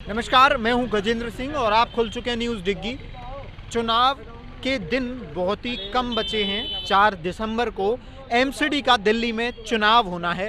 नमस्कार, मैं हूं गजेंद्र सिंह और आप खुल चुके हैं न्यूज़ डिग्गी। चुनाव के दिन बहुत ही कम बचे हैं। 4 दिसंबर को एमसीडी का दिल्ली में चुनाव होना है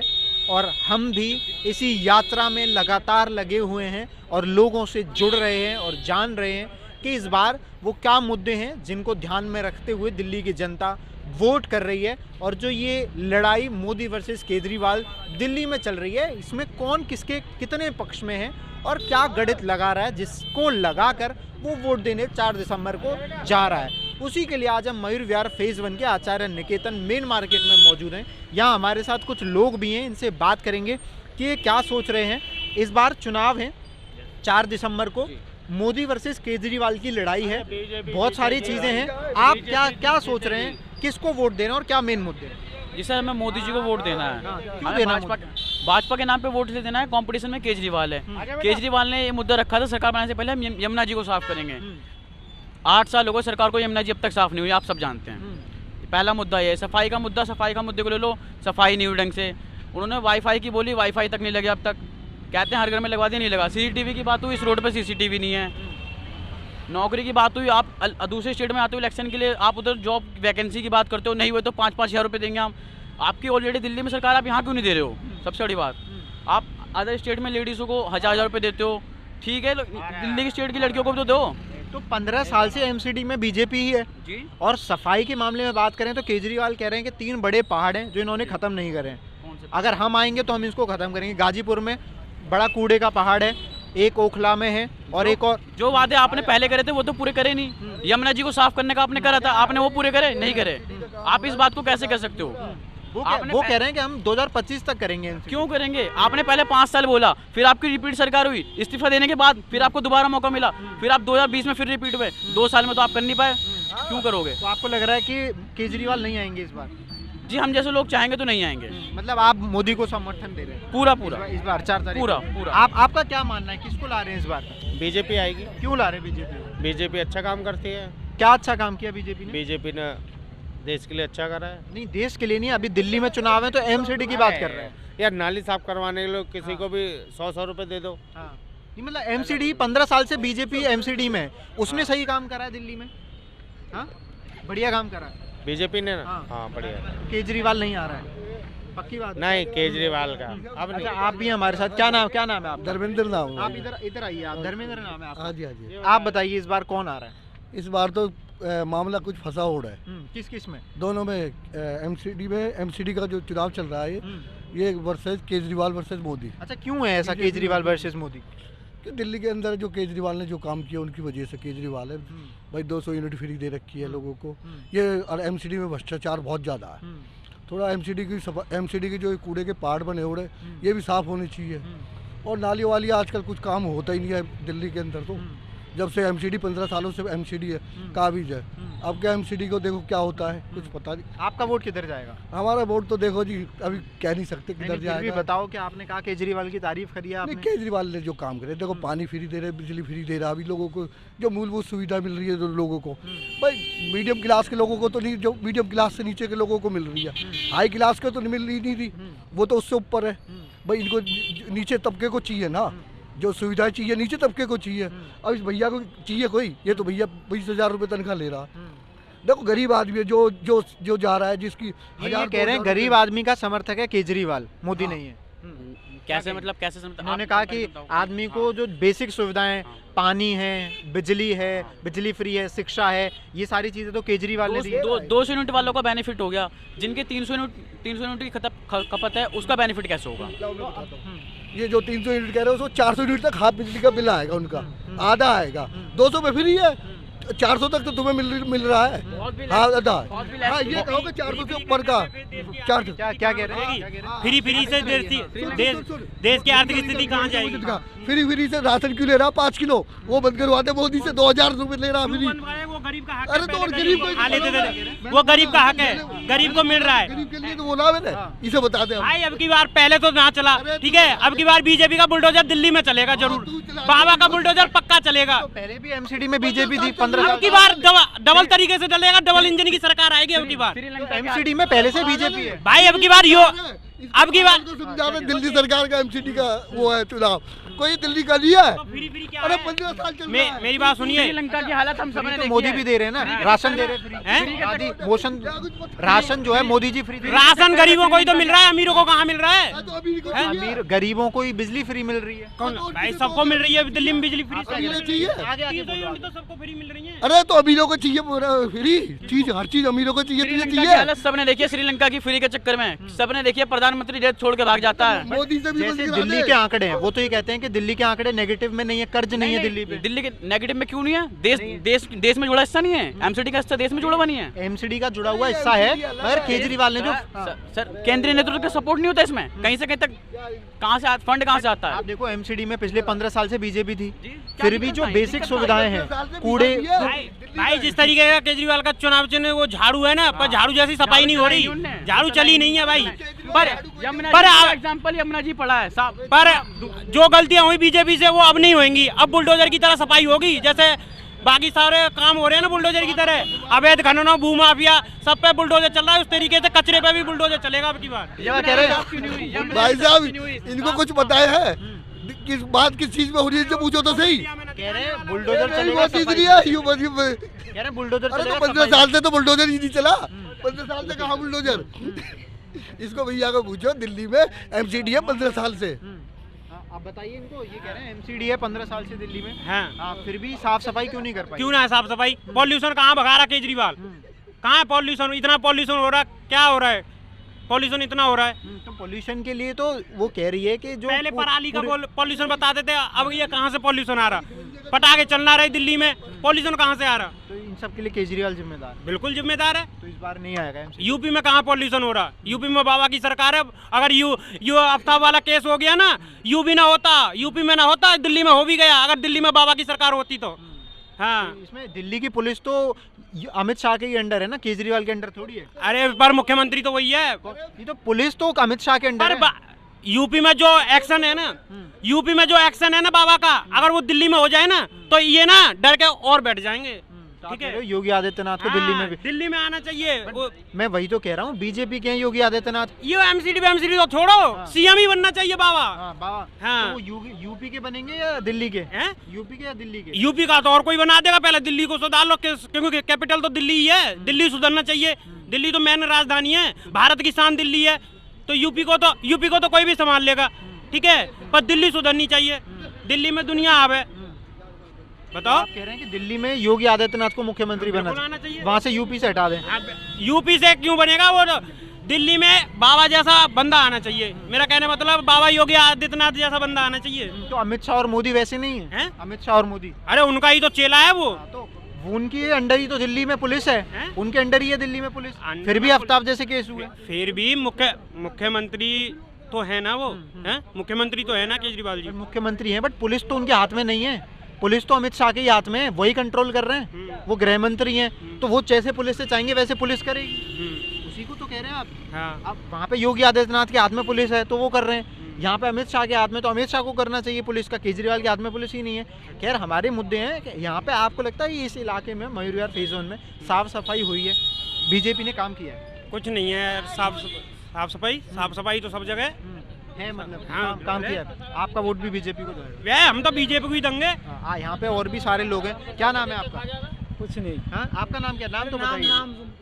और हम भी इसी यात्रा में लगातार लगे हुए हैं और लोगों से जुड़ रहे हैं और जान रहे हैं कि इस बार वो क्या मुद्दे हैं जिनको ध्यान में रखते हुए दिल्ली की जनता वोट कर रही है। और जो ये लड़ाई मोदी वर्सेस केजरीवाल दिल्ली में चल रही है, इसमें कौन किसके कितने पक्ष में है और क्या गणित लगा रहा है जिसको लगाकर वो वोट देने 4 दिसंबर को जा रहा है। उसी के लिए आज हम मयूर विहार फेज़ 1 के आचार्य निकेतन मेन मार्केट में मौजूद हैं। यहाँ हमारे साथ कुछ लोग भी हैं, इनसे बात करेंगे कि ये क्या सोच रहे हैं। इस बार चुनाव है 4 दिसंबर को, मोदी वर्सेस केजरीवाल की लड़ाई है, बहुत सारी चीज़ें हैं। आप क्या सोच रहे हैं, किसको वोट देना और क्या मेन मुद्दे हैं? जी सर, हमें मोदी जी को वोट देना है। क्यों देना? भाजपा के नाम पे वोट इसलिए देना है, कंपटीशन में केजरीवाल है। केजरीवाल ने ये मुद्दा रखा था सरकार बनाने से पहले हम यमुना जी को साफ करेंगे। 8 साल हो गए सरकार को, यमुना जी अब तक साफ नहीं हुई, आप सब जानते हैं। पहला मुद्दा ये है। सफाई का मुद्दा, सफाई का मुद्दे को ले लो, सफाई नहीं हुई ढंग से। उन्होंने वाईफाई की बोली, वाईफाई तक नहीं लगे अब तक। कहते हैं हर घर में लगवा दिया, नहीं लगा। सीसीटीवी की बात हुई, इस रोड पर सीसीटीवी नहीं है। नौकरी की बात हुई, आप दूसरे स्टेट में आते हो इलेक्शन के लिए, आप उधर जॉब वैकेंसी की बात करते हो, नहीं हुए तो 5-5 हज़ार रुपये देंगे हम। आपकी ऑलरेडी दिल्ली में सरकार, आप यहाँ क्यों नहीं दे रहे हो? सबसे बड़ी बात, आप अदर स्टेट में लेडीज़ों को 1000 रुपये देते हो, ठीक है, दिल्ली की स्टेट की लड़कियों को भी तो दो। तो 15 साल से एमसीडी में बीजेपी ही है जी। और सफाई के मामले में बात करें तो केजरीवाल कह रहे हैं कि 3 बड़े पहाड़ हैं जो इन्होंने ख़त्म नहीं करे हैं। अगर हम आएंगे तो हम इसको ख़त्म करेंगे। गाजीपुर में बड़ा कूड़े का पहाड़ है, एक ओखला में है और एक और। जो वादे आपने पहले करे थे वो तो पूरे करे नहीं। यमुना जी को साफ करने का आपने करा था, आपने वो पूरे करे नहीं करे। आप इस बात को कैसे कह सकते हो? वो कह रहे हैं कि हम 2025 तक करेंगे। क्यों करेंगे? आपने पहले 5 साल बोला, फिर आपकी रिपीट सरकार हुई, इस्तीफा देने के बाद फिर आपको दोबारा मौका मिला, फिर आप 2020 में फिर रिपीट हुए। 2 साल में तो आप कर नहीं पाए, क्यों करोगे? तो आपको लग रहा है कि केजरीवाल नहीं आएंगे इस बार? जी, हम जैसे लोग चाहेंगे तो नहीं आएंगे। मतलब आप मोदी को समर्थन दे रहे हैं? पूरा इस बार 4 तारीख पूरा। आपका क्या मानना है, किसको ला रहे हैं इस बार? बीजेपी आएगी। क्यों ला रहे हैं बीजेपी? बीजेपी अच्छा काम करती है। क्या अच्छा काम किया बीजेपी ने? बीजेपी ने देश के लिए अच्छा करा है। नहीं, देश के लिए नहीं, अभी दिल्ली में चुनाव है तो एमसीडी की बात कर रहे हैं यार। नाली साफ करवाने के लिए किसी को भी 100-100 रुपए दे दो। नहीं, मतलब एमसीडी 15 साल से बीजेपी एमसीडी में, उसने सही काम करा है दिल्ली में। हाँ, बढ़िया काम करा है बीजेपी ने ना। हाँ बढ़िया। केजरीवाल नहीं आ रहा है, पक्की बात नहीं केजरीवाल का अब नहीं। अच्छा, आप भी हमारे साथ, क्या नाम है आप? धर्मेंद्र नाम है। आप इधर आइए। आप धर्मेंद्र नाम है आपका? हाँ जी, हाँ जी। आप बताइए इस बार कौन आ रहा है? इस बार तो मामला कुछ फंसा हो रहा है। किस में? दोनों में। एमसीडी का जो चुनाव चल रहा है ये वर्सेस केजरीवाल वर्सेस मोदी। अच्छा, क्यों है ऐसा केजरीवाल वर्सेस मोदी? कि दिल्ली के अंदर जो केजरीवाल ने जो काम किया उनकी वजह से केजरीवाल है भाई। 200 यूनिट फ्री दे रखी है लोगों को ये। और एमसीडी में भ्रष्टाचार बहुत ज़्यादा है। थोड़ा एमसीडी की जो कूड़े के पहाड़ बने हो रहे ये भी साफ़ होने चाहिए। और नाली वाली आजकल कुछ काम होता ही नहीं है दिल्ली के अंदर। तो जब से एमसीडी 15 सालों से एमसीडी है, काबिज है। अब क्या एमसीडी को देखो क्या होता है, कुछ पता नहीं। आपका वोट किधर जाएगा? हमारा वोट तो देखो जी अभी कह नहीं सकते किधर जाएगा। बताओ कि आपने कहा केजरीवाल की तारीफ करी है आपने? केजरीवाल ने जो काम करे, देखो पानी फ्री दे रहे, बिजली फ्री दे रहा, अभी लोगों को जो मूलभूत सुविधा मिल रही है लोगों को, भाई मीडियम क्लास के लोगों को तो नहीं, जो मीडियम क्लास से नीचे के लोगों को मिल रही है। हाई क्लास के तो मिल ही नहीं रही, वो तो उससे ऊपर है। भाई इनको नीचे तबके को चाहिए ना, जो सुविधाएं चाहिए नीचे तबके को चाहिए। अब इस भैया को चाहिए कोई? ये तो भैया 20,000 रुपये तनख्वाह ले रहा। देखो गरीब आदमी है जो जा रहा है, जिसकी हजार कह रहे हैं गरीब आदमी का समर्थक है केजरीवाल, मोदी नहीं है। कैसे? मतलब कैसे? उन्होंने कहा कि आदमी को जो बेसिक सुविधाएं, पानी है, बिजली फ्री है, शिक्षा है, ये सारी चीजें तो केजरीवाल ने दी है। 200 यूनिट वालों का बेनिफिट हो गया, जिनके 300 यूनिट की खपत है उसका बेनिफिट कैसे होगा? ये जो 300 यूनिट कह रहे हो उसको 400 यूनिट तक हाफ बिजली का बिल आएगा उनका, आधा आएगा। 200 पे फ्री है, 400 तक तो तुम्हें मिल रहा है। हाँ आधा। हाँ ये कहो कि 400 से ऊपर का 400। क्या कह रहे हैं? फ्री से देश की आर्थिक स्थिति कहाँ जाएगी? फ्री से राशन क्यों ले रहा? 5 किलो वो बंद करवा दे। मोदी से 2000 रुपए ले रहा फ्री। वो गरीब का हक अरे तो और गरीब को लेते थे, वो गरीब का हक है, गरीब को मिल रहा है। गरीब के लिए तो बोला मैंने, इसे बता दे भाई। अब की बार पहले तो ना चला, ठीक है, अब की बार बीजेपी का बुलडोजर दिल्ली में चलेगा जरूर। बाबा का बुलडोजर पक्का चलेगा। पहले भी एमसीडी में बीजेपी थी 15 साल। अब की बार डबल तरीके से डलेगा, डबल इंजन की सरकार आएगी अब की बार। एमसीडी में पहले से बीजेपी है भाई। अब की बार दिल्ली सरकार का एमसीडी का वो है चुनाव। कोई दिल्ली का नहीं है। तो फ्री क्या अरे है? 15 साल चल रहा है। मेरी बात सुनिए, श्रीलंका की हालत हम सबने तो देखी मोदी है। भी दे रहे हैं ना, राशन दे रहे हैं फ्री। आदि मोशन राशन जो है मोदी जी फ्री दे रहे हैं। राशन गरीबों को ही तो मिल रहा है, अमीरों को कहाँ मिल रहा है? तो अभी को चाहिए। अमीर गरीबों को ही बिजली फ्री मिल रही है। कौन भाई? सबको मिल रही है दिल्ली में बिजली फ्री। अमीरों चाहिए। तो सबको फ्री मिल रही है। अरे तो अमीरों को चाहिए पूरा फ्री चीज, हर चीज अमीरों को चाहिए, श्रीलंका चाहिए की हालत सबने देखी है। श्रीलंका की फ्री के चक्कर में सबने देखी है, प्रधानमंत्री देश छोड़ के भाग जाता है। मोदी से भी जैसे बंद करा दिल्ली दे। के आंकड़े हैं, वो तो ये कहते हैं कि दिल्ली के आंकड़े नेगेटिव में नहीं है, कर्ज नहीं है दिल्ली पे। दिल्ली के नेगेटिव में क्यों नहीं है? देश में जुड़ा हिस्सा नहीं है। एमसीडी का हिस्सा देश में जुड़ा हुआ नहीं है। एमसीडी का जुड़ा हुआ हिस्सा है, मगर केजरीवाल ने जो सर केंद्रीय नेतृत्व का सपोर्ट नहीं होता इसमें, कहीं से कहीं तक कहाँ से फंड कहाँ से आता है? आप देखो एमसीडी में पिछले 15 साल से बीजेपी थी, जी, फिर क्या भी जो दिक्कत आई? बेसिक दिक्कत सुविधाएं हैं, कूड़े भाई जिस तरीके का केजरीवाल का चुनाव चिन्ह वो झाड़ू है ना, पर झाड़ू जैसी सफाई नहीं हो रही, झाड़ू चली नहीं है भाई। पर एग्जाम्पल यमुना जी पड़ा है साहब। पर जो गलतियां हुई बीजेपी से वो अब नहीं होंगी। अब बुलडोजर की तरह सफाई होगी, जैसे बाकी सारे काम हो रहे हैं ना बुलडोजर की तरह। अवैध खनन, भू माफिया, सब पे बुलडोजर चल रहा है, उस तरीके से कचरे पे भी बुलडोजर चलेगा अब की बार। कह रहे हैं भाई साहब इनको कुछ पता है किस बात किस चीज में हो रही है, जो पूछो तो सही। कह रहे हैं बुलडोजर चलेगा, बात सफाई। इसलिए है, यूं बस- कह रहे हैं बुलडोजर अरे तो चलेगा, 15 सफाई। साल से तो बुलडोजर ही नहीं चला। 15 साल से कहाँ बुलडोजर? इसको भैया को पूछो, दिल्ली में एमसीडी है 15 साल से। हाँ, आप बताइए इनको, ये कह रहे हैं एमसीडी है 15 साल से दिल्ली में। हाँ, हाँ, फिर भी साफ सफाई क्यों नहीं कर पाई? क्यों ना है साफ सफाई? पॉल्यूशन कहाँ भगा रहा केजरीवाल? कहाँ है पॉल्यूशन? इतना पॉल्यूशन हो रहा है, क्या हो रहा है? पॉल्यूशन इतना हो रहा है। तो पोल्यूशन के लिए तो वो कह रही है कि जो पहले पराली का पॉल्यूशन बताते थे, अब ये कहाँ से पॉल्यूशन आ रहा? पटाखे चलना रहे दिल्ली में, पॉल्यूशन कहाँ से आ रहा? तो इन सब के लिए केजरीवाल जिम्मेदार है। बिल्कुल जिम्मेदार है। तो इस बार नहीं आएगा एमसीडी। यूपी में कहाँ पॉल्यूशन हो रहा? यूपी में बाबा की सरकार है। अगर यू आफ्ताब वाला केस हो गया ना, यूपी ना होता, यूपी में ना होता, दिल्ली में हो भी गया। अगर दिल्ली में बाबा की सरकार होती तो हाँ। इसमें दिल्ली की पुलिस तो अमित शाह के ही अंडर है ना, केजरीवाल के अंडर थोड़ी है। अरे पर मुख्यमंत्री तो वही है। ये तो पुलिस तो अमित शाह के अंडर पर है। यूपी में जो एक्शन है ना, यूपी में जो एक्शन है ना बाबा का, अगर वो दिल्ली में हो जाए ना, तो ये ना डर के और बैठ जाएंगे। ठीक है, योगी आदित्यनाथ को दिल्ली में भी। दिल्ली में आना चाहिए। मैं वही तो कह रहा हूँ, बीजेपी के हैं योगी आदित्यनाथ। ये एमसीडी तो छोड़ो, सीएम ही बनना चाहिए बाबा। हाँ, बाबा। हाँ। तो यूपी के बनेंगे या दिल्ली के? हैं? यूपी के या दिल्ली के? यूपी का तो और कोई बना देगा, पहले दिल्ली को सुधार लो, क्योंकि कैपिटल तो दिल्ली ही है। दिल्ली सुधरना चाहिए। दिल्ली तो मेन राजधानी है, भारत की शान दिल्ली है। तो यूपी को तो कोई भी संभाल लेगा, ठीक है, पर दिल्ली सुधरनी चाहिए। दिल्ली में दुनिया आवे। बताओ, आप कह रहे हैं कि दिल्ली में योगी आदित्यनाथ को मुख्यमंत्री बिल्कुल बनना आना चाहिए। वहाँ से यूपी से हटा दें। यूपी से क्यों बनेगा वो? दिल्ली में बाबा जैसा बंदा आना चाहिए। मेरा कहने का मतलब बाबा योगी आदित्यनाथ जैसा बंदा आना चाहिए। तो अमित शाह और मोदी वैसे नहीं है? हैं? अमित शाह और मोदी अरे उनका ही तो चेला है वो। तो उनके अंडर ही तो दिल्ली में पुलिस है। हैं? उनके अंडर ही है दिल्ली में पुलिस। अंडर फिर भी में आफ्ताब जैसे केस हुए। फिर भी मुख्यमंत्री तो है ना वो, हैं? मुख्यमंत्री तो है ना केजरीवाल जी। मुख्यमंत्री हैं, बट पुलिस तो उनके हाथ में नहीं है। पुलिस तो अमित शाह के ही हाथ में है, वही कंट्रोल कर रहे हैं। वो गृह मंत्री हैं, तो वो जैसे पुलिस से चाहेंगे वैसे पुलिस करेगी। उसी को तो कह रहे हैं आप। हाँ। अब वहाँ पे योगी आदित्यनाथ के हाथ में पुलिस है तो वो कर रहे हैं, यहाँ पे अमित शाह के हाथ में, तो अमित शाह को करना चाहिए पुलिस का। केजरीवाल के हाथ में पुलिस ही नहीं है। खैर, हमारे मुद्दे हैं कि यहाँ पे आपको लगता है इस इलाके में मयूर विहार फेज 1 में साफ सफाई हुई है, बीजेपी ने काम किया है? कुछ नहीं है। साफ सफाई तो सब जगह है, मतलब हाँ, काम किया है। आपका वोट भी बीजेपी को जाएगा? है। हम तो बीजेपी को ही देंगे। हाँ, यहाँ पे और भी सारे लोग हैं। क्या नाम है आपका? कुछ नहीं। हाँ, आपका नाम क्या? नाम तो बताइए।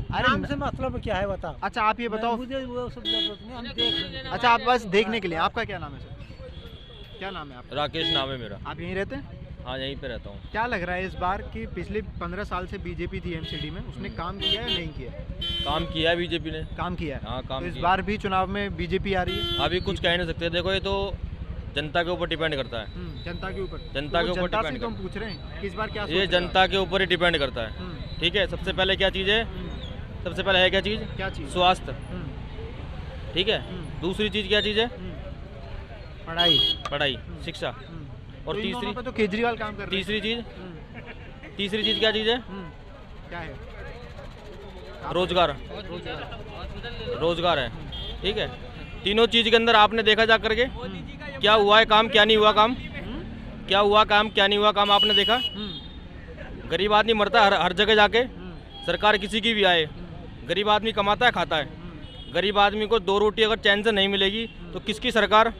अरे नाम से मतलब क्या है बताओ। अच्छा, आप ये बताओ। मुझे वो सब जरूरत नहीं, हम देख लेंगे। अच्छा, आप बस देखने के लिए। आपका क्या नाम है सर? क्या नाम है आपका? राकेश नाम है मेरा। आप यहीं रहते हैं? हाँ, यहीं पे रहता हूँ। क्या लग रहा है इस बार कि पिछले 15 साल से बीजेपी थी एमसीडी में, उसने काम किया है या नहीं किया? काम किया है बीजेपी ने। काम किया है। हाँ, काम तो इस किया। बार भी चुनाव में बीजेपी आ रही है? अभी कुछ कह नहीं सकते। देखो, ये तो जनता के ऊपर डिपेंड करता है। जनता के ऊपर। जनता के ऊपर जनता से डिपेंड तो हम पूछ रहे हैं कि इस बार क्या ये सोच रहे हो जनता के ऊपर ही डिपेंड करता है। आप? ठीक है, सबसे पहले क्या चीज़ है? सबसे पहले है क्या चीज़? क्या चीज़? स्वास्थ्य। ठीक है। हम्म। दूसरी चीज़ क्या चीज़ है? पढ़ाई। पढ़ाई, शिक्षा। और तो इन दोनों तीसरी पे तो केजरीवाल काम कर रहे हैं। तीसरी चीज़ क्या चीज़ है? क्या है? रोजगार। रोजगार है। ठीक है। तीनों चीज़ के अंदर आपने देखा जा करके क्या हुआ है काम, क्या नहीं हुआ काम, क्या हुआ काम, क्या नहीं हुआ काम, आपने देखा? गरीब आदमी मरता है हर जगह जाके। सरकार किसी की भी आए, गरीब आदमी कमाता है, खाता है। गरीब आदमी को 2 रोटी अगर चैन से नहीं मिलेगी तो किसकी सरकार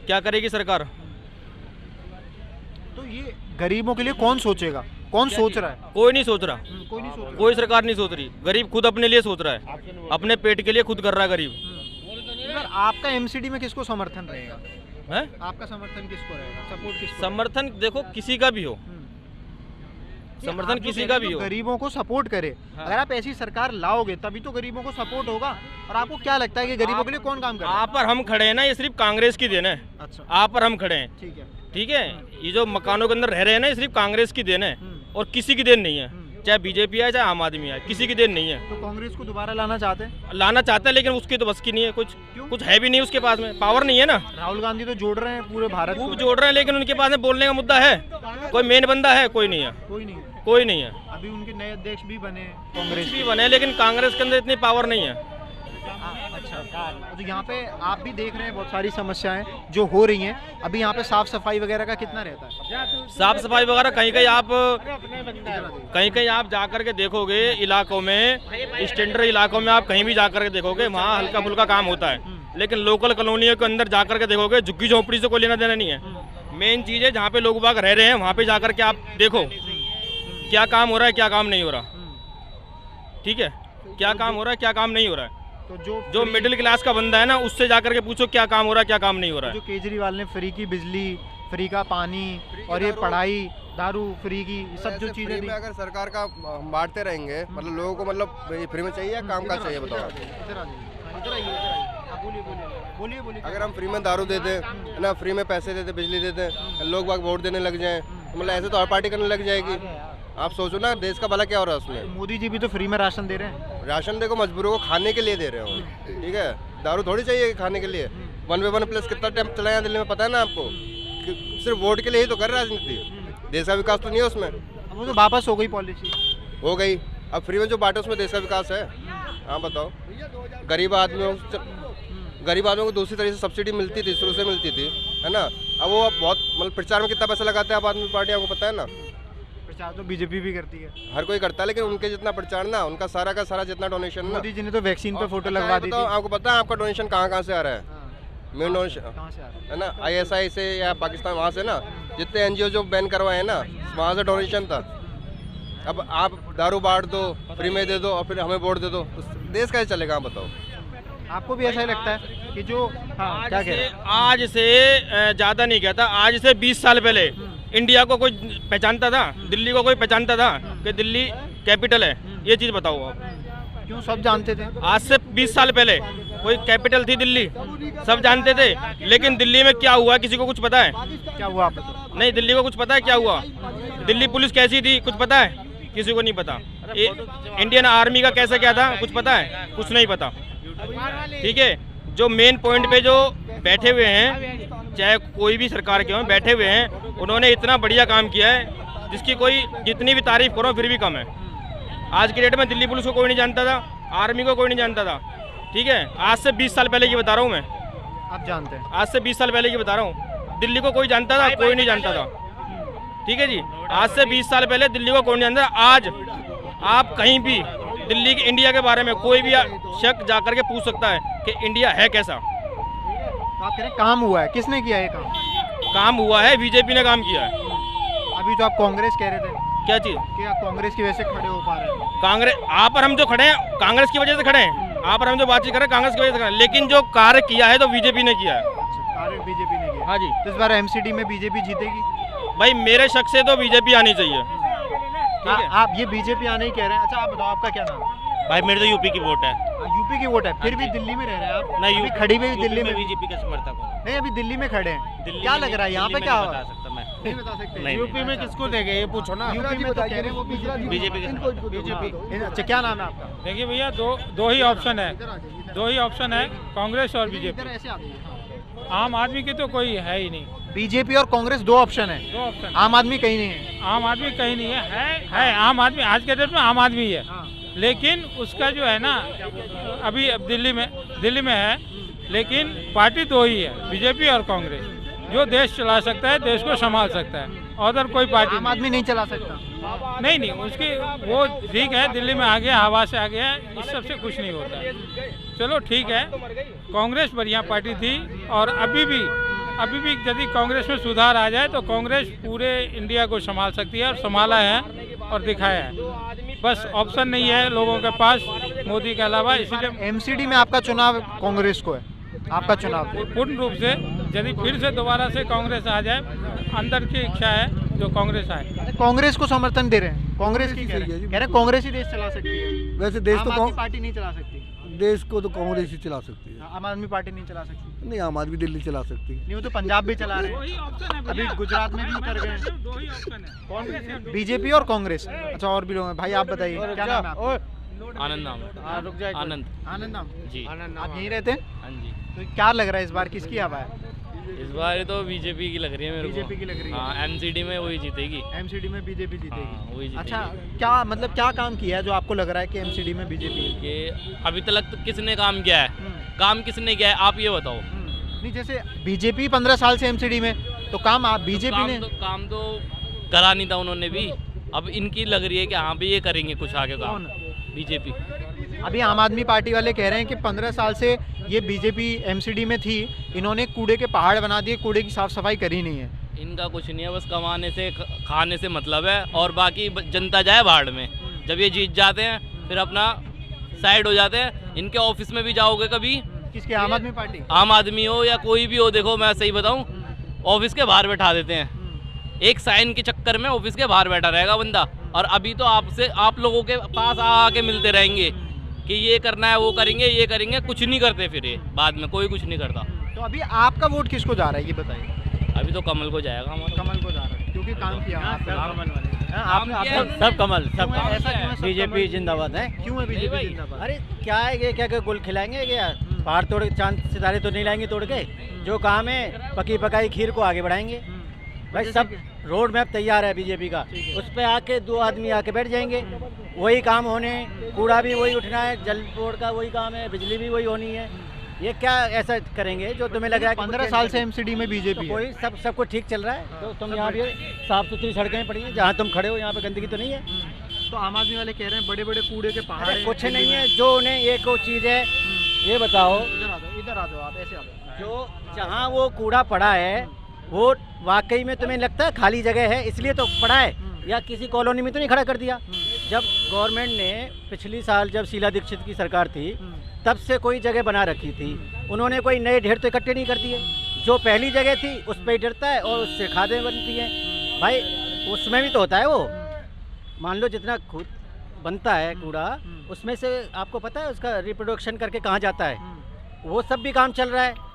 क्या करेगी? सरकार तो ये गरीबों के लिए कौन सोचेगा, कौन सोच रहा है? कोई नहीं सोच रहा, कोई नहीं सोच रहा। कोई सरकार नहीं सोच रही। गरीब खुद अपने लिए सोच रहा है, अपने पेट के लिए खुद कर रहा है गरीब। सर आपका एमसीडी में किसको समर्थन रहेगा? है आपका समर्थन किसको रहेगा, सपोर्ट किसको? समर्थन देखो किसी का भी हो, समर्थन आप जो किसी कह का रहे भी हैं हो। जो गरीबों को सपोर्ट करे, हाँ। अगर आप ऐसी सरकार लाओगे तभी तो गरीबों को सपोर्ट होगा। और आपको क्या लगता है कि गरीबों के लिए कौन काम कर रहा है? आप पर हम खड़े हैं ना, ये सिर्फ कांग्रेस की देन है। अच्छा आप पर हम खड़े हैं, ठीक है। ठीक है। ये जो मकानों के अंदर रह रहे हैं ना, ये सिर्फ कांग्रेस की देन है और किसी की देन नहीं है। चाहे बीजेपी है चाहे आम आदमी है, किसी की देन नहीं है। तो कांग्रेस को दोबारा लाना चाहते हैं? लाना चाहता है लेकिन उसकी तो बस की नहीं है, कुछ है भी नहीं उसके पास में, पावर नहीं है ना। राहुल गांधी तो जोड़ रहे हैं पूरे भारत खूब को। जोड़ रहे हैं लेकिन उनके पास में बोलने का मुद्दा है, कोई मेन बंदा है? कोई नहीं है, कोई नहीं है। कोई नहीं है। अभी उनके नए अध्यक्ष भी बने कांग्रेस कांग्रेस भी बने लेकिन कांग्रेस के अंदर इतनी पावर नहीं है। अच्छा तो यहाँ पे आप भी देख रहे हैं बहुत सारी समस्याएं जो हो रही हैं। अभी यहाँ पे साफ सफाई वगैरह का कितना रहता है? साफ सफाई वगैरह कहीं कहीं आप जा करके देखोगे इलाकों में, स्टैंडर्ड इलाकों में आप कहीं भी जा करके देखोगे वहाँ हल्का फुल्का काम होता है। लेकिन लोकल कॉलोनियों के अंदर जा करके देखोगे झुग्गी झोपड़ी से कोई लेना देना नहीं है। मेन चीज़ है जहाँ पे लोग बाग रह रहे हैं वहाँ पे जा करके आप देखो क्या काम हो रहा है, क्या काम नहीं हो रहा। ठीक है, क्या काम हो रहा है, क्या काम नहीं हो रहा है। तो जो मिडिल क्लास का बंदा है ना, उससे जा करके पूछो क्या काम हो रहा है, क्या काम नहीं हो रहा जो है। केजरीवाल ने फ्री की बिजली, फ्री का पानी और ये पढ़ाई, दारू फ्री की, ये सब जो चीजें दी। अगर सरकार का बांटते रहेंगे, मतलब लोगों को मतलब फ्री में चाहिए या काम का चाहिए बताओ? इधर आ जाइए, इधर आइए, इधर आइए। आप बोलिए बोलिए। अगर हम फ्री में दारू दे दें है ना, फ्री में पैसे दे दें, बिजली दे दें, लोग बाग वोट देने लग जाएं, तो मतलब ऐसे तो हर पार्टी करने लग जाएगी। आप सोचो ना देश का भला क्या हो रहा है उसमें। मोदी जी भी तो फ्री में राशन दे रहे हैं। राशन देखो मजबूरों को खाने के लिए दे रहे हो, ठीक है, दारू थोड़ी चाहिए खाने के लिए। 1/1+ कितना टाइम चलाया दिल्ली में पता है ना आपको? सिर्फ वोट के लिए ही तो कर राजनीति, देश का विकास तो नहीं है उसमें। अब वो तो वापस हो गई पॉलिसी, हो गई। अब फ्री में जो बांटे उसमें देश का विकास है? हाँ बताओ। गरीब आदमियों को दूसरी तरीके से सब्सिडी मिलती थी, शुरू से मिलती थी, है ना। अब वो बहुत मतलब प्रचार में कितना पैसा लगाते हैं आप आदमी पार्टी, आपको पता है ना। प्रचार तो बीजेपी भी करती है, हर कोई करता है, लेकिन उनके जितना प्रचार ना, उनका सारा का सारा जितना डोनेशन ना। मोदी जी ने तो वैक्सीन पे फोटो लगवा दी थी। आपको पता है आपका डोनेशन कहाँ से आ रहा है? मेन डोनेशन कहाँ से आ रहा है? है ना, ISI से या पाकिस्तान, वहाँ से ना, जितने NGO जो बैन करवाए हैं ना, वहाँ से डोनेशन था। अब आप दारू बांट दो, फ्री में दे दो और फिर हमें वोट दे दो, तो देश कैसे चलेगा आप बताओ? आपको भी ऐसा ही लगता है कि जो क्या कह रहे हैं? आज से ज़्यादा नहीं कहता, आज से 20 साल पहले इंडिया को कोई पहचानता था, दिल्ली को कोई पहचानता था कि दिल्ली कैपिटल है? ये चीज़ बताओ आप। क्यों सब जानते थे? आज से 20 साल पहले कोई कैपिटल थी दिल्ली, सब जानते थे। लेकिन दिल्ली में क्या हुआ किसी को कुछ पता है? क्या हुआ आपको तो? नहीं, दिल्ली को कुछ पता है क्या हुआ? दिल्ली पुलिस कैसी थी कुछ पता है? किसी को नहीं पता। इंडियन आर्मी का कैसा क्या था कुछ पता है? कुछ नहीं पता। ठीक है, जो मेन पॉइंट पे जो बैठे हुए हैं, चाहे कोई भी सरकार के हों, बैठे हुए हैं, उन्होंने इतना बढ़िया काम किया है जिसकी कोई जितनी भी तारीफ करो फिर भी कम है। आज की डेट में दिल्ली पुलिस को कोई नहीं जानता था, आर्मी को कोई नहीं जानता था। ठीक है, आज से 20 साल पहले की बता रहा हूँ मैं। आप जानते हैं? आज से 20 साल पहले की बता रहा हूँ। दिल्ली को कोई जानता था, कोई नहीं जानता था। ठीक है जी, आज से 20 साल पहले दिल्ली को कोई नहीं जानता। आज आप कहीं भी दिल्ली के इंडिया के बारे में कोई भी शक जा करके पूछ सकता है कि इंडिया है कैसा। तो आप कह रहे हैं काम हुआ है, किसने किया ये काम? काम हुआ है, बीजेपी ने काम किया है। अभी तो आप कांग्रेस कह रहे थे क्या चीज़? कि आप कांग्रेस की वजह से खड़े हो पा रहे हैं। कांग्रेस आप पर हम जो खड़े हैं कांग्रेस की वजह से खड़े हैं, आप पर हम जो बातचीत कर रहे हैं कांग्रेस की वजह से खड़े हैं, लेकिन जो कार्य किया है तो बीजेपी ने किया है। कार्य बीजेपी ने किया। हाँ जी, तो इस बार एमसीडी में बीजेपी जीतेगी? भाई मेरे शक से तो बीजेपी आनी चाहिए। ठीक है, आप ये बीजेपी आने ही कह रहे हैं। अच्छा आप बताओ आपका क्या नाम है? भाई मेरे तो यूपी की वोट है। यूपी की वोट है, फिर भी दिल्ली में रह रहे हैं आप? नहीं, अभी खड़ी हुई दिल्ली में बीजेपी का समर्थक हूँ। नहीं, अभी दिल्ली में खड़े हैं। दिल्ली क्या में लग रहा है यहाँ पे क्या बता होगा? सकता मैं नहीं बता सकते। नहीं, यूपी में किसको देंगे ये पूछो ना। यूपी में तो कह रहे हैं वो बीजेपी के समर्थक। बीजेपी। अच्छा क्या नाम है आपका? देखिए भैया, दो ही ऑप्शन है, दो ही ऑप्शन है, कांग्रेस और इधर बीजेपी। ऐसे आ जाइए। आम आदमी की तो कोई है ही नहीं। बीजेपी और कांग्रेस दो ऑप्शन है, दो ऑप्शन। आम आदमी कहीं नहीं है। आम आदमी कहीं नहीं है आम आदमी। आज के डेट में आम आदमी ही है, हाँ। लेकिन उसका जो है ना, अभी अब दिल्ली में है, लेकिन पार्टी दो ही है, बीजेपी और कांग्रेस। जो देश चला सकता है, देश को संभाल सकता है, अदर कोई पार्टी आम आदमी नहीं चला सकता। नहीं, उसकी वो ठीक है, दिल्ली में आ गया, हवा से आ गया, इस सब से कुछ नहीं होता। चलो ठीक है, कांग्रेस बढ़िया पार्टी थी और अभी भी अभी भी यदि कांग्रेस में सुधार आ जाए तो कांग्रेस पूरे इंडिया को संभाल सकती है और संभाला है और दिखाया है। बस ऑप्शन नहीं है लोगों के पास मोदी के अलावा, इसीलिए एमसीडी में आपका चुनाव कांग्रेस को है, आपका चुनाव पूर्ण रूप से यदि फिर से दोबारा से कांग्रेस आ जाए, अंदर की इच्छा है जो कांग्रेस आए। कांग्रेस को समर्थन दे रहे हैं, कांग्रेस की कह रहे हैं कांग्रेस ही देश चला सकती है। वैसे देश तो आम आदमी पार्टी नहीं चला सकती, देश को तो कांग्रेस ही चला सकती है। आम आदमी पार्टी नहीं चला सकती। नहीं, आम आदमी दिल्ली चला सकती है। नहीं, वो तो पंजाब भी चला रहे वही हैं, ऑप्शन है अभी भैया। गुजरात में भी उतर गए हैं। दो ही ऑप्शन है, कांग्रेस या बीजेपी और कांग्रेस। अच्छा, और भी लोग हैं। भाई आप बताइए क्या नाम है आपका? आनंद नाम है। रुक जाए आनंद आनंद नाम जी। आप यहीं रहते हैं? हाँ जी। तो क्या लग रहा है इस बार किसकी हवा है? इस बार तो बीजेपी की लग रही है मेरे को। बीजेपी की लग रही है। हाँ, एमसीडी में वही जीतेगी। एमसीडी में बीजेपी हाँ, जीतेगी। वही जीतेगी। अच्छा, क्या मतलब क्या काम किया है जो आपको लग रहा है कि एमसीडी में बीजेपी? कि अभी तक तो किसने काम किया है? काम किसने किया है आप ये बताओ। नहीं, जैसे बीजेपी 15 साल से एमसीडी में, तो काम आप बीजेपी ने काम तो करा नहीं था उन्होंने भी। अब इनकी लग रही है कि हाँ भी ये करेंगे कुछ आगे काम। बीजेपी। अभी आम आदमी पार्टी वाले कह रहे हैं कि 15 साल से ये बीजेपी एमसीडी में थी, इन्होंने कूड़े के पहाड़ बना दिए, कूड़े की साफ सफाई करी नहीं है। इनका कुछ नहीं है, बस कमाने से खाने से मतलब है, और बाकी जनता जाए भाड़ में। जब ये जीत जाते हैं फिर अपना साइड हो जाते हैं। इनके ऑफिस में भी जाओगे कभी, किसके? आम आदमी पार्टी? आम आदमी हो या कोई भी हो, देखो मैं सही बताऊं, ऑफिस के बाहर बैठा देते हैं। एक साइन के चक्कर में ऑफिस के बाहर बैठा रहेगा बंदा, और अभी तो आप लोगों के पास आके मिलते रहेंगे कि ये करना है, वो करेंगे, ये करेंगे, कुछ नहीं करते। फिर ये बाद में कोई कुछ नहीं करता। तो अभी आपका वोट किसको जा रहा है ये बताइए? अभी तो कमल को जाएगा हमारा। कमल को जा रहा है क्योंकि काम किया आपने। सब कमल, सब क्यों है? ऐसा क्यों है? सब बीजेपी कमल? जिंदाबाद है। क्यों है बीजेपी जिंदाबाद? अरे क्या है ये, क्या गुल खिलाएंगे क्या? पहाड़ तोड़ के चांद सितारे तो नहीं लाएंगे तोड़ के। जो काम है पकी पकाई खीर को आगे बढ़ाएंगे। भाई सब रोड मैप तैयार है बीजेपी का, उस पर आके 2 आदमी आके बैठ जाएंगे, वही काम होने, कूड़ा भी वही उठना है, जल बोर्ड का वही काम है, बिजली भी वही होनी है। ये क्या ऐसा करेंगे जो तुम्हें लग रहा है? 15 साल से एमसीडी में बीजेपी तो कोई सब कुछ ठीक चल रहा है। तो तुम यहाँ भी साफ सुथरी सड़कें पड़ी हैं, जहाँ तुम खड़े हो यहाँ पे गंदगी तो नहीं है। तो आम आदमी वाले कह रहे हैं बड़े बड़े कूड़े के पहाड़ हैं कुछ दिल्ली नहीं में। है। जो उन्हें एक चीज़ है, ये बताओ, इधर आ जाओ आप, ऐसे आ जाओ। जो जहाँ वो कूड़ा पड़ा है वो वाकई में तुम्हें लगता है खाली जगह है इसलिए तो पड़ा है, या किसी कॉलोनी में तो नहीं खड़ा कर दिया? जब गवर्नमेंट ने पिछली साल जब शीला दीक्षित की सरकार थी तब से कोई जगह बना रखी थी, उन्होंने कोई नए ढेर तो इकट्ठे नहीं कर दिए। जो पहली जगह थी उस पर ही गिरता है और उससे खादें बनती हैं। भाई उसमें भी तो होता है वो, मान लो जितना खुद बनता है कूड़ा, उसमें से आपको पता है उसका रिप्रोडक्शन करके कहाँ जाता है? वो सब भी काम चल रहा है।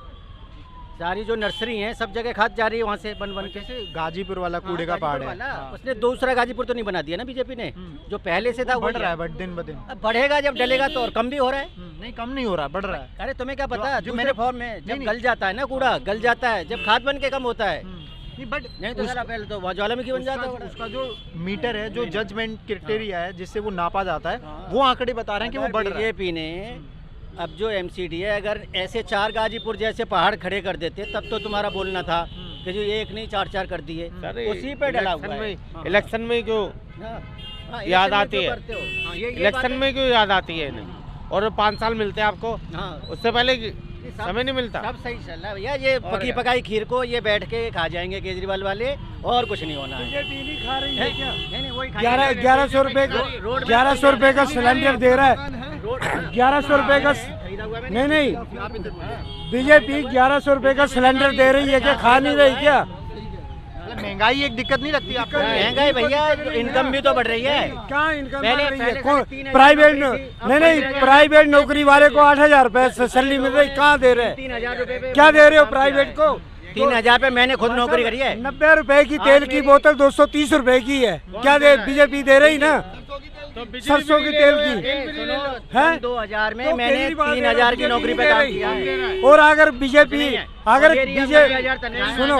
सारी जो नर्सरी हैं सब जगह खाद जा रही है वहाँ से बन के। जैसे गाजीपुर वाला कूड़े का पहाड़ है, उसने दूसरा गाजीपुर तो नहीं बना दिया ना बीजेपी ने, जो पहले से था वो बढ़ रहा है बट दिन ब दिन। अब बढ़ेगा जब डलेगा तो, और कम भी हो रहा है। नहीं, कम नहीं हो रहा, बढ़ रहा है। अरे तुम्हें क्या पता, जो दूसरे मेरे- फॉर्म में जब नहीं। गल जाता है ना कूड़ा, गल जाता है जब खाद बन के कम होता है। नहीं, बट नहीं तो साला पहले तो वहाँ ज्वालामुखी बन जाता है। उसका जो मीटर है, जो जजमेंट क्राइटेरिया है जिससे वो नापा जाता है, वो आंकड़े बता रहे हैं कि वो बढ़ रहा है। बीजेपी ने अब जो एमसीडी है, अगर ऐसे 4 गाजीपुर जैसे पहाड़ खड़े कर देते तब तो तुम्हारा बोलना था कि जो एक नहीं 4 कर दिए, उसी पे डला हुआ है। इलेक्शन में क्यों हाँ, याद इलेक्शन में आती जो है? करते हो। हाँ, ये इलेक्शन बात में क्यों याद आती है इन्हें? और 5 साल मिलते हैं आपको, है। हाँ, उससे पहले सब- समय नहीं मिलता। सब सही चल रहा है भैया। ये और पकी क्या? पकाई खीर को ये बैठ के खा जाएंगे केजरीवाल वाले, और कुछ नहीं होना है। बीजेपी नहीं खा रही है क्या? नहीं वही 1100 रुपए का, रोड 1100 रुपए का सिलेंडर दे रहा है। 1100 रुपए का, नहीं बीजेपी 1100 रुपए का सिलेंडर दे रही है क्या? खा नहीं रही क्या? महंगाई एक दिक्कत नहीं लगती आपको? महंगाई भैया, इनकम भी तो बढ़ रही है। कहाँ इनकम पहले- बढ़ रही है? पहले कौन 3,000 प्राइवेट रुपए थी, अब नहीं 5,000 प्राइवेट नौकरी वाले को 8,000 रुपए सैलरी मिल रही, कहाँ दे रहे हैं? 3,000 रुपए पे क्या दे रहे हो प्राइवेट को? 3,000 पे मैंने खुद नौकरी करी है। 90 रुपए की तेल की बोतल 230 रुपए की है। क्या दे बीजेपी दे रही ना? सरसों की तेल की है। 2000 में तो मैंने केजरीवाल 3,000 की BJP नौकरी पे दे काम रही किया है। और अगर बीजेपी अगर और एरिया में बीजेपी 2,000 तक नहीं। सुनो,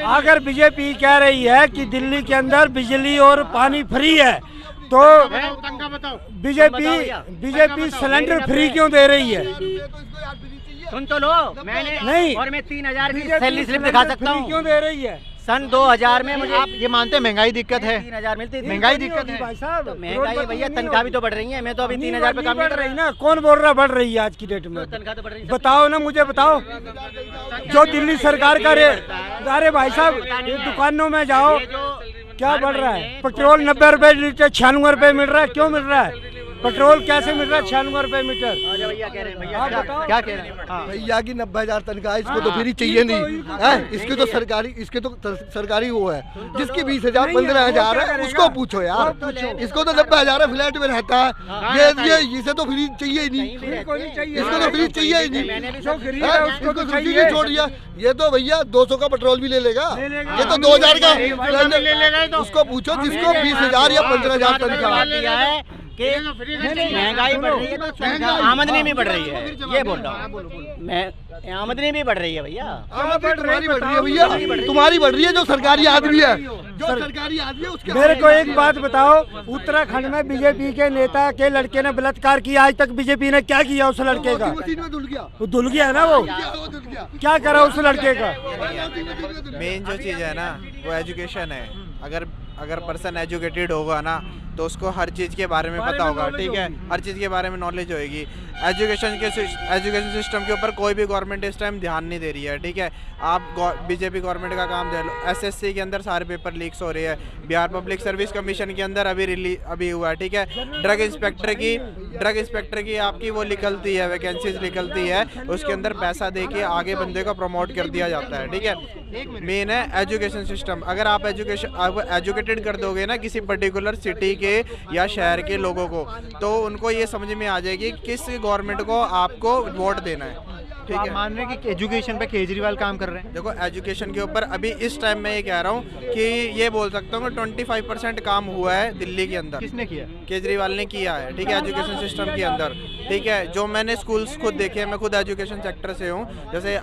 अगर बीजेपी कह रही है कि दिल्ली के अंदर बिजली और पानी फ्री है तो बीजेपी सिलेंडर फ्री क्यों दे रही है? सुन तो लो, मैंने नहीं। और मैं 3,000 की सैलरी स्लिप दिखा सकता फ्री हूँ। क्यों दे रही है? सन 2000 में मुझे आप ये मानते हैं महंगाई दिक्कत है? 3000 मिलती थी। महंगाई दिक्कत है भाई साहब, तो महंगाई भैया, तनख्वाह भी तो बढ़ रही है। मैं तो अभी 3000 पे काम नहीं बढ़ कर रही ना। कौन बोल रहा बढ़ रही है आज की डेट में? तनख्वाह तो बढ़ रही है। बताओ ना, मुझे बताओ। जो दिल्ली सरकार का रेट, अरे भाई साहब ये दुकानों में जाओ, क्या बढ़ रहा है? पेट्रोल 90 रुपए लीटर 96 रुपए मिल रहा है। क्यों मिल रहा है? पेट्रोल कैसे मिल रहा है 96 रुपए मीटर? भैया कह रहे हैं, भैया आप बताओ। क्या कह रहे हैं? हाँ। भैया की 90,000 तनख्वाह, इसको तो फ्री चाहिए नहीं है। इसके तो सरकारी वो है। जिसकी 20,000 15,000 है उसको पूछो यार। इसको तो 90,000 फ्लैट में रहता है। ये इसे तो फ्री चाहिए ही नहीं। इसको तो फ्री चाहिए ही नहीं। इसको तो फ्री छोड़ दिया। ये तो भैया 200 का पेट्रोल भी ले लेगा। ये तो 2,000 का ले लेगा। उसको पूछो जिसको 20,000 या 15,000 तनख्वाह है कि महंगाई बढ़ रही है तो आमदनी भी बढ़ रही है। ये बोल रहा हूँ मैं, आमदनी भी बढ़ रही है भैया। आमदनी तुम्हारी बढ़ रही है भैया, तुम्हारी बढ़ रही है। जो सरकारी आदमी है, जो सरकारी आदमी है उसके। मेरे को एक बात बताओ, उत्तराखंड में बीजेपी के नेता के लड़के ने बलात्कार किया, आज तक बीजेपी ने क्या किया उस लड़के का? मशीन में धुल गया। वो धुल गया है ना। वो क्या करा उस लड़के का? मेन जो चीज़ है ना वो एजुकेशन है। अगर पर्सन एजुकेटेड होगा ना तो उसको हर चीज़ के बारे में पता होगा, ठीक है, हर चीज़ के बारे में नॉलेज होएगी। एजुकेशन सिस्टम के ऊपर कोई भी गवर्नमेंट इस टाइम ध्यान नहीं दे रही है, ठीक है। आप बीजेपी गवर्नमेंट का काम दे लो, एसएससी के अंदर सारे पेपर लीक्स हो रहे हैं। बिहार पब्लिक सर्विस कमीशन के अंदर अभी हुआ है, ठीक है। ड्रग इंस्पेक्टर की आपकी वो निकलती है, वैकेंसीज निकलती है, उसके अंदर पैसा दे के आगे बंदे को प्रमोट कर दिया जाता है, ठीक है। मेन है एजुकेशन सिस्टम। अगर आप एजुकेटेड कर दोगे ना किसी पर्टिकुलर सिटी के या शहर के लोगों को, तो उनको ये समझ में आ जाएगी किस गवर्नमेंट को आपको वोट देना है, ठीक है। मान रहे हैं कि एजुकेशन पे केजरीवाल काम कर रहे हैं? देखो एजुकेशन के ऊपर अभी इस टाइम में ये कह रहा हूँ कि ये बोल सकता हूँ कि 25% काम हुआ है दिल्ली के अंदर। किसने किया? केजरीवाल ने किया है, ठीक है, एजुकेशन सिस्टम के अंदर, ठीक है। जो मैंने स्कूल्स खुद देखे हैं, मैं खुद एजुकेशन सेक्टर से हूँ। जैसे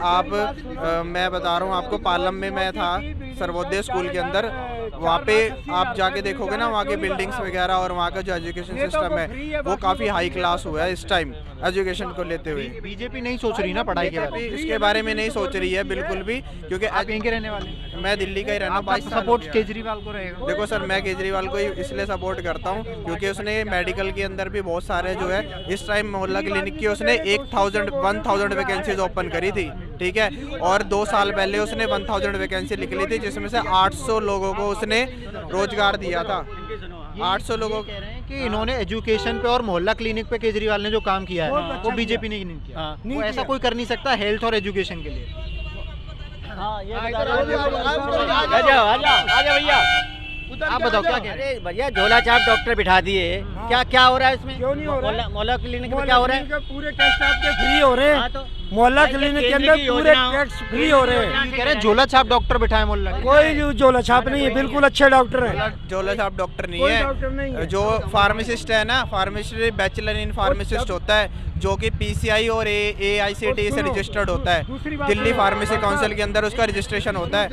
मैं बता रहा हूँ आपको, पालम में मैं था सर्वोदय स्कूल के अंदर, वहाँ पे आप जाके देखोगे ना वहाँ के बिल्डिंग्स वगैरह और वहाँ का जो एजुकेशन सिस्टम है वो काफ़ी हाई क्लास हुआ है इस टाइम एजुकेशन को लेते हुए। बीजेपी नहीं सोच रही ना पढ़ाई के बारे में? इसके बारे में नहीं सोच रही है बिल्कुल भी, क्योंकि आप यहीं के रहने वाले हैं? मैं दिल्ली का ही रहना। आपका सपोर्ट केजरीवाल को रहेगा? देखो सर, मैं केजरीवाल को इसलिए सपोर्ट करता हूँ क्योंकि उसने मेडिकल के अंदर भी बहुत सारे जो है इस टाइम मोहल्ला क्लिनिक की उसने 1000 वैकेंसीज ओपन करी थी, ठीक है। और 2 साल पहले उसने 1000 वैकेंसी निकली थी, जिसमें से 800 लोगों को उसने रोजगार दिया था। 800 लोगों कह रहे हैं कि इन्होंने एजुकेशन पे और मोहल्ला क्लिनिक पे केजरीवाल ने जो काम किया है वो बीजेपी ने नहीं किया। वो ऐसा कोई कर नहीं सकता हेल्थ और एजुकेशन के लिए? आप बताओ क्या कह रहे हैं? भैया झोला छाप डॉक्टर बिठा दिए, क्या हो रहा है इसमें? क्यों नहीं हो रहा है? मोहल्ला क्लिनिक में क्या हो रहा है? पूरे टेस्ट आपके फ्री हो रहे हैं। मोहल्ला क्लिनिक के अंदर पूरे टैक्स फ्री हो रहे हैं। कह रहे हैं झोला छाप डॉक्टर बिठाए मोहल्ला? कोई झोला छाप नहीं है, बिल्कुल अच्छे डॉक्टर हैं। झोला छाप डॉक्टर नहीं है। जो फार्मासिस्ट है ना, फार्मेसी बैचलर इन फार्मासिस्ट होता है, जो कि PCI और AICTE से रजिस्टर्ड होता है। दिल्ली फार्मेसी काउंसिल के अंदर उसका रजिस्ट्रेशन होता है।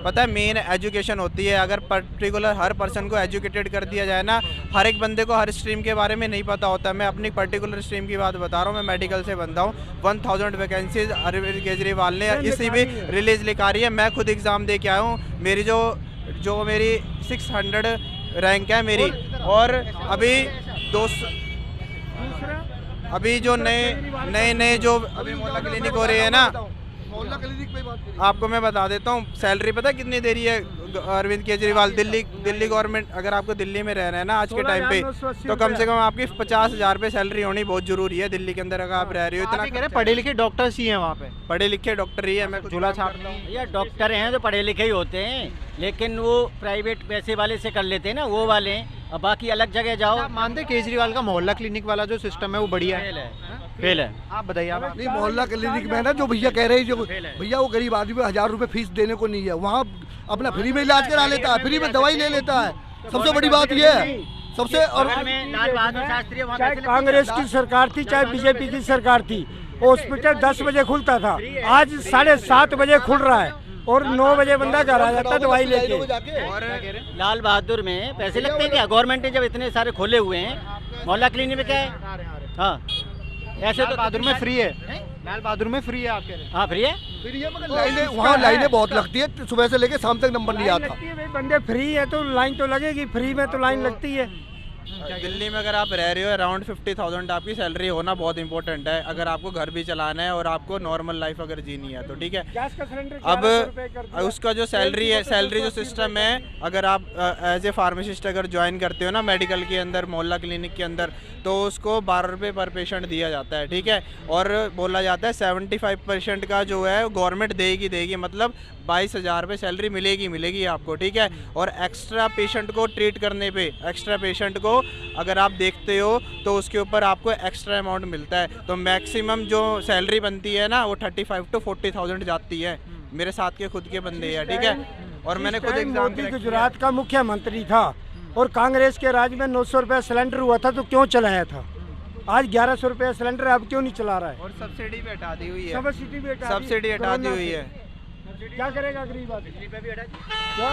पता है, मेन एजुकेशन होती है। अगर पर्टिकुलर हर पर्सन को एजुकेटेड कर दिया जाए ना, हर एक बंदे को हर स्ट्रीम के बारे में नहीं पता होता। मैं अपनी पर्टिकुलर स्ट्रीम की बात बता रहा हूँ, मैं मेडिकल से बनता हूँ। 1000 वैकेंसीज अरविंद केजरीवाल ने इसी भी रिलीज लिखा रही है। मैं खुद एग्ज़ाम दे के आया हूँ। मेरी जो मेरी 600 रैंक है मेरी। और अभी जो नए जो अभी मोहल्ला क्लिनिक हो रही है ना, आपको मैं बता देता हूँ सैलरी पता कितनी दे रही है अरविंद केजरीवाल? दिल्ली गवर्नमेंट, अगर आपको दिल्ली में रहना है ना आज के टाइम पे, तो कम से कम आपकी 50,000 रुपये सैलरी होनी बहुत जरूरी है दिल्ली के अंदर। अगर आप रह रहे हो, इतना पढ़े लिखे डॉक्टर्स ही हैं वहाँ पे? पढ़े लिखे डॉक्टर ही है। मैं झोला छाप भैया डॉक्टर हैं तो पढ़े लिखे ही होते हैं, लेकिन वो प्राइवेट पैसे वाले से कर लेते हैं ना, वो वाले। अब बाकी अलग जगह जाओ। आप मानते केजरीवाल का मोहल्ला क्लिनिक वाला जो सिस्टम है वो बढ़िया है? फेल है। आप बताइए। आप नहीं, मोहल्ला क्लिनिक में ना जो भैया कह रहे हैं, जो भैया वो गरीब आदमी 1000 रुपये फीस देने को नहीं है, वहाँ अपना फ्री में इलाज करा लेता है, फ्री में दवाई ले लेता है। सबसे बड़ी बात ये है सबसे। और चाहे कांग्रेस की सरकार थी चाहे बीजेपी की सरकार थी, हॉस्पिटल 10 बजे खुलता था, आज 7:30 बजे खुल रहा है और 9 बजे बंदा घर आ जाता दवाई लेके। और लाल बहादुर में पैसे लगते हैं क्या? गवर्नमेंट ने जब इतने सारे खोले हुए हैं, मोहल्ला क्लिनिक में क्या है? हाँ, ऐसे तो बहादुर में फ्री है। लाल बहादुर में फ्री है आप कह रहे हैं? हाँ फ्री है। फिर ये मगर लाइनें वहाँ लाइनें बहुत लगती है, सुबह से लेके शाम तक नंबर नहीं आता। बंदे फ्री है तो लाइन तो लगेगी, फ्री में तो लाइन लगती है। दिल्ली में अगर आप रह रहे हो अराउंड 50,000 आपकी सैलरी होना बहुत इंपॉर्टेंट है, अगर आपको घर भी चलाना है और आपको नॉर्मल लाइफ अगर जीनी है तो ठीक है। गैस का सिलेंडर अब उसका जो सैलरी है, सैलरी जो सिस्टम है, अगर आप एज ए फार्मासिस्ट अगर ज्वाइन करते हो ना मेडिकल के अंदर, मोहल्ला क्लिनिक के अंदर, तो उसको 12 रुपये पर पेशेंट दिया जाता है, ठीक है। और बोला जाता है 75% का जो है गवर्नमेंट देगी, मतलब 22,000 रुपये सैलरी मिलेगी आपको, ठीक है। और एक्स्ट्रा पेशेंट को ट्रीट करने पे, एक्स्ट्रा पेशेंट को अगर आप देखते हो तो उसके ऊपर आपको एक्स्ट्रा अमाउंट मिलता है। तो मैक्सिमम जो सैलरी बनती है ना वो 35 to 40,000 जाती है। मेरे साथ के खुद के बंदे हैं, ठीक है। और मैंने खुद एग्जाम मोदी गुजरात का मुख्यमंत्री था और कांग्रेस के राज में 900 रुपये सिलेंडर हुआ था तो क्यों चलाया था? आज 1100 रुपये सिलेंडर अब क्यों नहीं चला रहा है? और सब्सिडी भी हटा दी हुई है, सब्सिडी हटा दी हुई है। क्या करेगा गरीब आदमी? बिजली पे भी हटा दी। क्या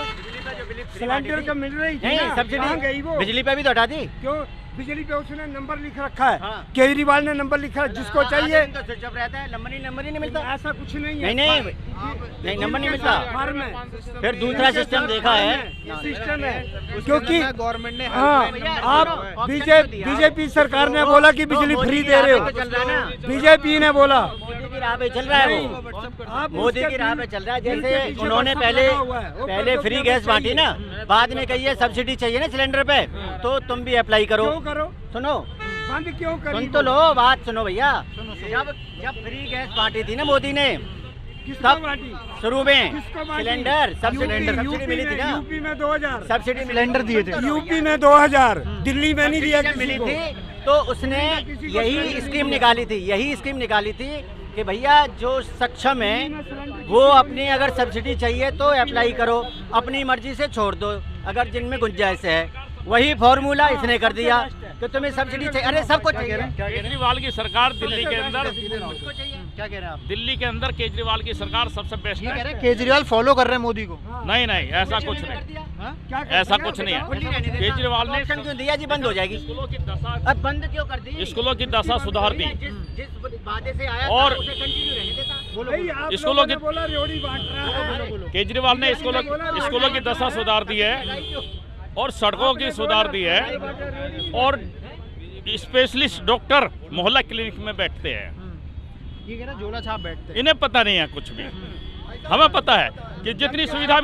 सिलेंडर का मिल रही थी नहीं, सब्सिडी गई वो, बिजली पे भी तो हटा दी। क्यों? बिजली पे उसने नंबर लिख रखा है। हाँ। केजरीवाल ने नंबर लिखा है, जिसको चाहिए तो स्विच ऑफ रहता है, नंबर ही नहीं मिलता। ऐसा कुछ नहीं है। नहीं नंबर नहीं मिलता। फिर दूसरा सिस्टम देखा है, सिस्टम है क्योंकि गवर्नमेंट ने आप बीजेपी सरकार ने बोला कि बिजली फ्री दे रहे हो, बीजेपी ने बोला। मोदी की राह पे चल रहा है वो, मोदी की राह पे चल रहा है। जैसे उन्होंने पहले फ्री गैस बांटी ना, बाद में कही है सब्सिडी चाहिए ना सिलेंडर पे, तो तुम भी अप्लाई करो। सुनो, बंद क्यों करी? सुन तो लो, बात सुनो भैया। जब फ्री गैस बांटी थी ना मोदी ने, तब शुरू में सिलेंडर सब्सिडी मिली थी ना। यूपी में 2000 सब्सिडी सिलेंडर दिए थे। यूपी में 2000, दिल्ली में नहीं दिया मिली थी। तो उसने यही स्कीम निकाली थी कि भैया जो सक्षम है वो अपनी अगर सब्सिडी चाहिए तो अप्लाई करो, अपनी मर्जी से छोड़ दो अगर जिनमें गुंजाइश है। वही फॉर्मूला इसने कर दिया कि तुम्हें सब्सिडी चाहिए। अरे सबको चाहिए। केजरीवाल की सरकार दिल्ली के अंदर, क्या कह रहे हैं आप? दिल्ली के अंदर केजरीवाल की सरकार सबसे बेस्ट है। केजरीवाल फॉलो कर रहे हैं मोदी को? नहीं ऐसा कुछ नहीं, ऐसा कुछ नहीं है। केजरीवाल ने क्यों दिया जी? बंद हो जाएगी। स्कूलों की दशा, अब बंद क्यों कर दी? स्कूलों की दशा सुधार दी। जिस वादे से आया और था उसे कंटिन्यू रहने देता। स्कूलों की बोला रेवड़ी बांट रहा है। केजरीवाल ने स्कूलों की दशा सुधार दी है और सड़कों की सुधार दी है, और स्पेशलिस्ट डॉक्टर मोहल्ला क्लिनिक में बैठते हैं। ये कह रहा झोला छाप बैठते हैं। इन्हें पता नहीं है कुछ भी। हमें पता है कि जितनी सुविधा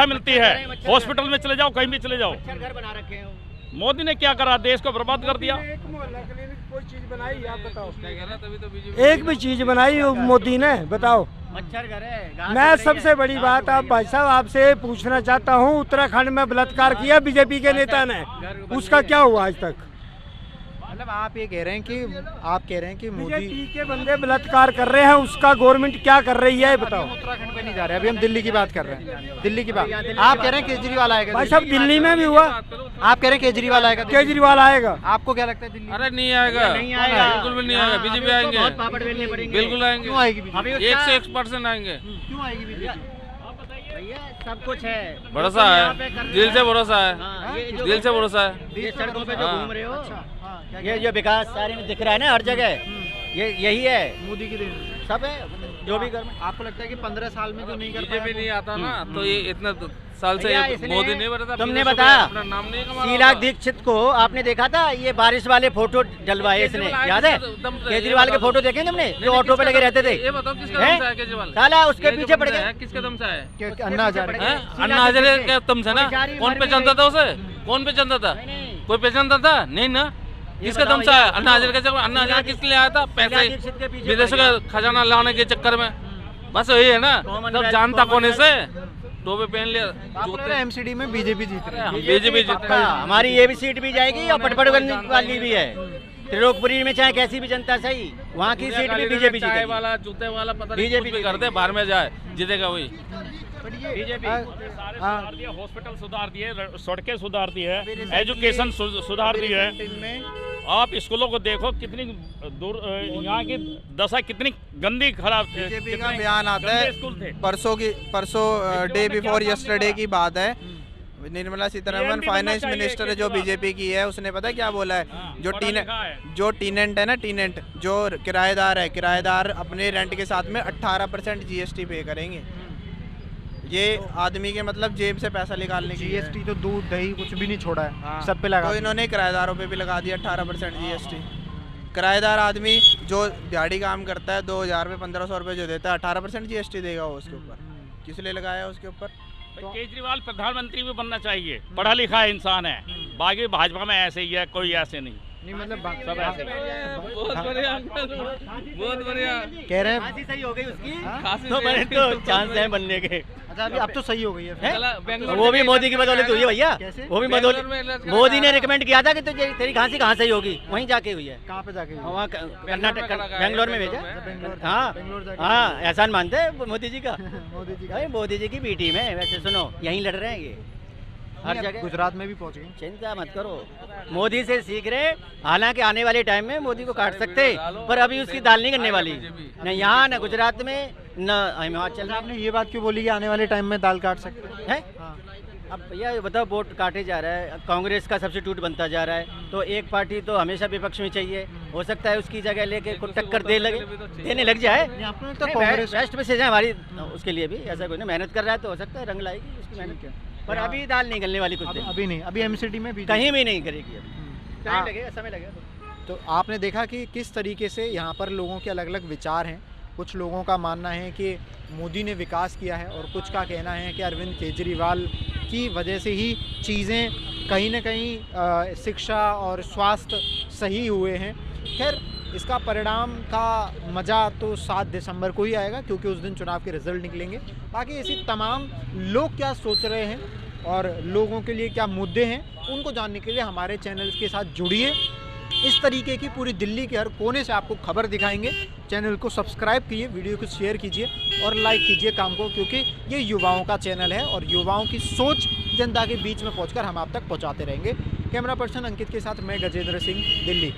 मिलती है हॉस्पिटल में चले जाओ, कहीं भी चले जाओ। घर बना रखे हो। मोदी ने क्या करा? देश को बर्बाद कर दिया। एक मोहल्ला क्लिनिक कोई चीज बनाई आप बताओ? एक भी चीज बनाई हो मोदी ने? बताओ। मच्छर घर है। मैं सबसे बड़ी बात आप भाई साहब आपसे पूछना चाहता हूँ, उत्तराखंड में बलात्कार किया बीजेपी के नेता ने, उसका क्या हुआ आज तक? मतलब आप ये कह रहे हैं कि मोदी बीजेपी के बंदे बलात्कार कर रहे हैं, उसका गवर्नमेंट क्या कर रही है बताओ? उत्तराखंड पे नहीं जा रहे, अभी हम दिल्ली की बात कर रहे हैं। दिल्ली की बात आप कह रहे हैं केजरीवाल आएगा। भाई साहब दिल्ली में भी हुआ। आप कह रहे हैं केजरीवाल आएगा? केजरीवाल आएगा। आपको क्या लगता है दिल्ली? अरे नहीं आएगा, बिल्कुल भी नहीं आएगा। बीजेपी आएंगे, बिल्कुल आएंगे। क्यों आएगी बीजेपी? 101% आएंगे। क्यों आएगी बीजेपी? भैया सब कुछ है, भरोसा है, दिल से भरोसा है, दिल से भरोसा है। ये सड़कों पे जो घूम रहे हो, ये जो विकास सारे में दिख रहा है ना हर जगह, ये यही है मोदी की देन सब है। जो भी गवर्नमेंट, आपको लगता है कि 15 साल में जो नहीं कर बीजेपी नहीं आता ना तो ये इतना साल से मोदी नहीं बताता। तुमने बताया अपना नाम नहीं कमा। शीला दीक्षित को आपने देखा था? ये बारिश वाले फोटो डलवाए इसने, याद है? केजरीवाल के फोटो देखे तुमने जो ऑटो पे लगे रहते थे? ये बताओ किसका दम से है केजरीवाल? साला उसके पीछे पड़ गया। किसका दम से है? अन्ना हजारे। अन्ना हजारे का दम से ना? कौन पहचानता था उसे? कौन पहचानता था? कोई पहचानता था? नहीं ना। किसका दम से है? अन्ना हजारे का। अन्ना हजारे किसके लिए आया था? पैसे विदेशों का खजाना लाने के चक्कर में, बस वही है ना। तब जानता कौन इसे? टोपे पहन लिया। एमसीडी में बीजेपी जीत रही है। बीजेपी जीत रही है। हमारी ये भी सीट भी जाएगी और पटपड़गंज वाली भी है। त्रिलोकपुरी में चाहे कैसी भी जनता सही, वहाँ की सीट भी बीजेपी जीतेगी। वाला जूते वाला पता नहीं बीजेपी करते, बाहर में जाए जीतेगा वही बीजेपी। हॉस्पिटल सुधार दिए, सड़कें सुधार दी है, एजुकेशन सुधार दी है। आप स्कूलों को देखो कितनी दूर, यहाँ की दशा कितनी गंदी खराब थी। बीजेपी का बयान आता है, परसों डे बिफोर यस्टरडे की बात है, निर्मला सीतारमन फाइनेंस मिनिस्टर जो बीजेपी की है, उसने पता है क्या बोला है, जो टीनेंट है ना, टीनेंट जो किराएदार है, किराएदार अपने रेंट के साथ में 18% जीएसटी पे करेंगे। ये आदमी के मतलब जेब से पैसा निकालने की जीएसटी तो दूध दही कुछ भी नहीं छोड़ा है। हाँ। सब पे लगा तो इन्होंने किराएदारों पे भी लगा दिया 18% जीएसटी। किराएदार आदमी जो दिहाड़ी काम करता है 2000 रुपये 1500 रुपये जो देता है 18% जीएसटी देगा वो उसके ऊपर। किस लिए लगाया उसके ऊपर? केजरीवाल प्रधानमंत्री भी बनना चाहिए, पढ़ा लिखा इंसान है। बाकी भाजपा में ऐसे ही है, कोई ऐसे नहीं। नहीं मतलब सब ऐसे बहुत बढ़िया अंकल, बहुत बढ़िया। कह रहे हैं खांसी सही हो गई उसकी, खांसी तो बड़े तो चांस है बनने के। अच्छा अभी अब तो सही हो गई है। वो भी मोदी की बदौलत हुई है भैया, वो भी बेंगलोर में बदौलत। मोदी ने रिकमेंड किया था कि तेरी खांसी कहाँ सही होगी, वहीं जाके हुई है। कहाँ पे जाके हुई? वहाँ कर्नाटक, बेंगलोर में भेजा। बेंगलोर हाँ हाँ, एहसान मानते हैं मोदी जी का। मोदी जी भाई मोदी जी की बी टीम है। वैसे सुनो, यहीं लड़ रहे हैं ये हर जगह। गुजरात में भी पहुंच गए। चिंता मत करो, मोदी से सीख रहे। हालांकि आने वाले टाइम में मोदी को काट सकते, पर अभी उसकी दाल नहीं करने वाली, न यहाँ न गुजरात में न हिमाचल में। आपने ये बात क्यों बोली कि आने वाले टाइम में दाल काट सकते हैं? अब भैया बताओ, वोट काटे जा रहा है, कांग्रेस का सब्स्टिट्यूट बनता जा रहा है, तो एक पार्टी तो हमेशा विपक्ष में चाहिए। हो सकता है उसकी जगह लेके कुछ टक्कर देने लग जाए। कांग्रेस बेस्ट मैसेज है हमारी उसके लिए भी। ऐसा कोई नहीं, मेहनत कर रहा है तो हो सकता है रंग लाएगी उसकी मेहनत, पर अभी दाल नहीं गलने वाली कुछ दिन। अभी नहीं, अभी एमसीडी में भी कहीं भी नहीं करेगी। टाइम लगेगा, समय लगेगा। तो आपने देखा कि किस तरीके से यहाँ पर लोगों के अलग अलग विचार हैं। कुछ लोगों का मानना है कि मोदी ने विकास किया है, और कुछ का कहना है कि अरविंद केजरीवाल की वजह से ही चीज़ें कहीं ना कहीं शिक्षा और स्वास्थ्य सही हुए हैं। खैर, इसका परिणाम का मज़ा तो 7 दिसंबर को ही आएगा, क्योंकि उस दिन चुनाव के रिजल्ट निकलेंगे। बाकी ऐसी तमाम लोग क्या सोच रहे हैं और लोगों के लिए क्या मुद्दे हैं, उनको जानने के लिए हमारे चैनल के साथ जुड़िए। इस तरीके की पूरी दिल्ली के हर कोने से आपको खबर दिखाएंगे। चैनल को सब्सक्राइब कीजिए, वीडियो को शेयर कीजिए और लाइक कीजिए काम को, क्योंकि ये युवाओं का चैनल है और युवाओं की सोच जनता के बीच में पहुंचकर हम आप तक पहुंचाते रहेंगे। कैमरा पर्सन अंकित के साथ मैं गजेंद्र सिंह, दिल्ली।